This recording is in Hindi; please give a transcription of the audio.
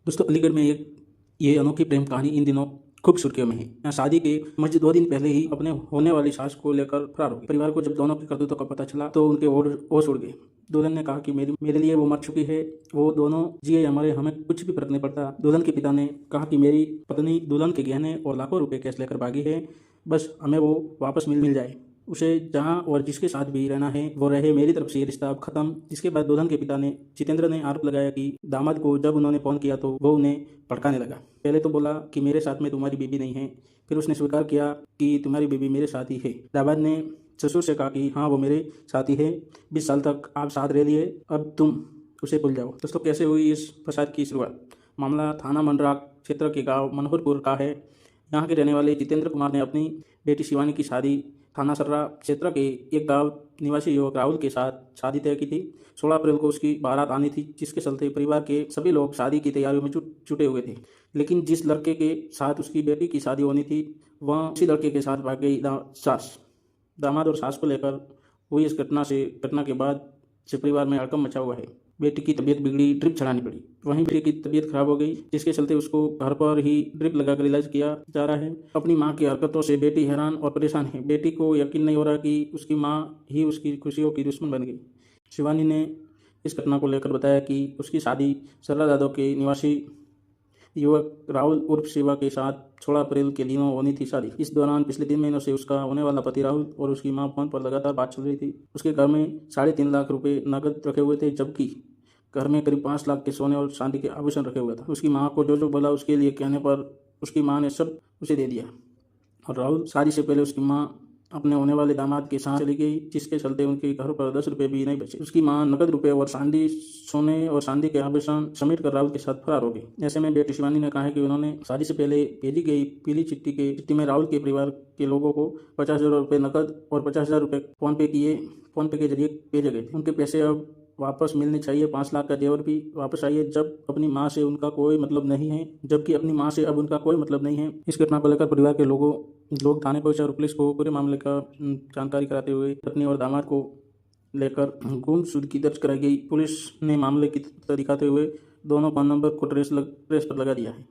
दोस्तों अलीगढ़ में एक ये अनोखी प्रेम कहानी इन दिनों खूब सुर्खियों में है। यहाँ शादी के मस्जिद 2 दिन पहले ही अपने होने वाली सास को लेकर फरार हो गई। परिवार को जब दोनों की करतूतों का पता चला तो उनके होश उड़ गए। दुल्हन ने कहा कि मेरे लिए वो मर चुकी है, वो दोनों जिए हमारे हमें कुछ भी फर्क नहीं पड़ता। दुल्हन के पिता ने कहा कि मेरी पत्नी दुल्हन के गहने और लाखों रुपए कैश लेकर भागी है, बस हमें वो वापस मिल जाए। उसे जहाँ और जिसके साथ भी रहना है वो रहे, मेरी तरफ से ये रिश्ता अब खत्म। जिसके बाद दुल्हन के पिता ने जितेंद्र ने आरोप लगाया कि दामाद को जब उन्होंने फोन किया तो वो उन्हें भड़काने लगा। पहले तो बोला कि मेरे साथ में तुम्हारी बीबी नहीं है, फिर उसने स्वीकार किया कि तुम्हारी बीबी मेरे साथ ही है। दामाद ने ससुर से कहा कि हाँ वो मेरे साथ ही है, 20 साल तक आप साथ रह लिए, अब तुम उसे भूल जाओ। दोस्तों कैसे हुई इस फसाद की शुरुआत? मामला थाना मंडरा क्षेत्र के गाँव मनोहरपुर का है। यहाँ के रहने वाले जितेंद्र कुमार ने अपनी बेटी शिवानी की शादी थाना सर्रा क्षेत्र के एक गांव निवासी युवक राहुल के साथ शादी तय की थी। 16 अप्रैल को उसकी बारात आनी थी, जिसके चलते परिवार के सभी लोग शादी की तैयारियों में जुटे हुए थे। लेकिन जिस लड़के के साथ उसकी बेटी की शादी होनी थी वह उसी लड़के के साथ भाग गई सास। दामाद और सास को लेकर हुई इस घटना के बाद से परिवार में हड़कंप मचा हुआ है। बेटी की तबीयत बिगड़ी, ड्रिप चढ़ानी पड़ी। वहीं बेटी की तबीयत खराब हो गई, जिसके चलते उसको घर पर ही ड्रिप लगाकर इलाज किया जा रहा है। अपनी मां की हरकतों से बेटी हैरान और परेशान है। बेटी को यकीन नहीं हो रहा कि उसकी मां ही उसकी खुशियों की दुश्मन बन गई। शिवानी ने इस घटना को लेकर बताया कि उसकी शादी सर्रा दादो के निवासी युवक राहुल उर्फ शिवा के साथ 16 अप्रैल के दिनों होनी थी शादी। इस दौरान पिछले 3 महीनों से उसका होने वाला पति राहुल और उसकी मां फोन पर लगातार बात चल रही थी। उसके घर में 3.5 लाख रुपए नकद रखे हुए थे, जबकि घर में करीब 5 लाख के सोने और चांदी के आभूषण रखे हुए थे। उसकी मां को जो बोला उसके लिए कहने पर उसकी मां ने सब उसे दे दिया और राहुल शादी से पहले उसकी मां अपने होने वाले दामाद के साथ चली गई, जिसके चलते उनके घर पर 10 रुपये भी नहीं बचे। उसकी मां नकद रुपए और सोने और चांदी के आभूषण समेट कर राहुल के साथ फरार हो गई। ऐसे में बेटी शिवानी ने कहा है कि उन्होंने शादी से पहले भेजी गई पीली चिट्ठी में राहुल के परिवार के लोगों को 50,000 रुपये नकद और 50,000 रुपये फोन पे के जरिए भेजे गए थे। उनके पैसे अब वापस मिलने चाहिए। 5 लाख का जेवर भी वापस आइए, जब अपनी मां से उनका कोई मतलब नहीं है, जबकि अपनी मां से अब उनका कोई मतलब नहीं है। इस घटना को लेकर परिवार के लोग थाने पहुंचे और पुलिस को पूरे मामले का जानकारी कराते हुए पत्नी और दामाद को लेकर गुमशुदगी दर्ज कराई गई। पुलिस ने मामले की तथ्य दिखाते हुए दोनों फोन नंबर को ट्रेस पर लगा दिया है।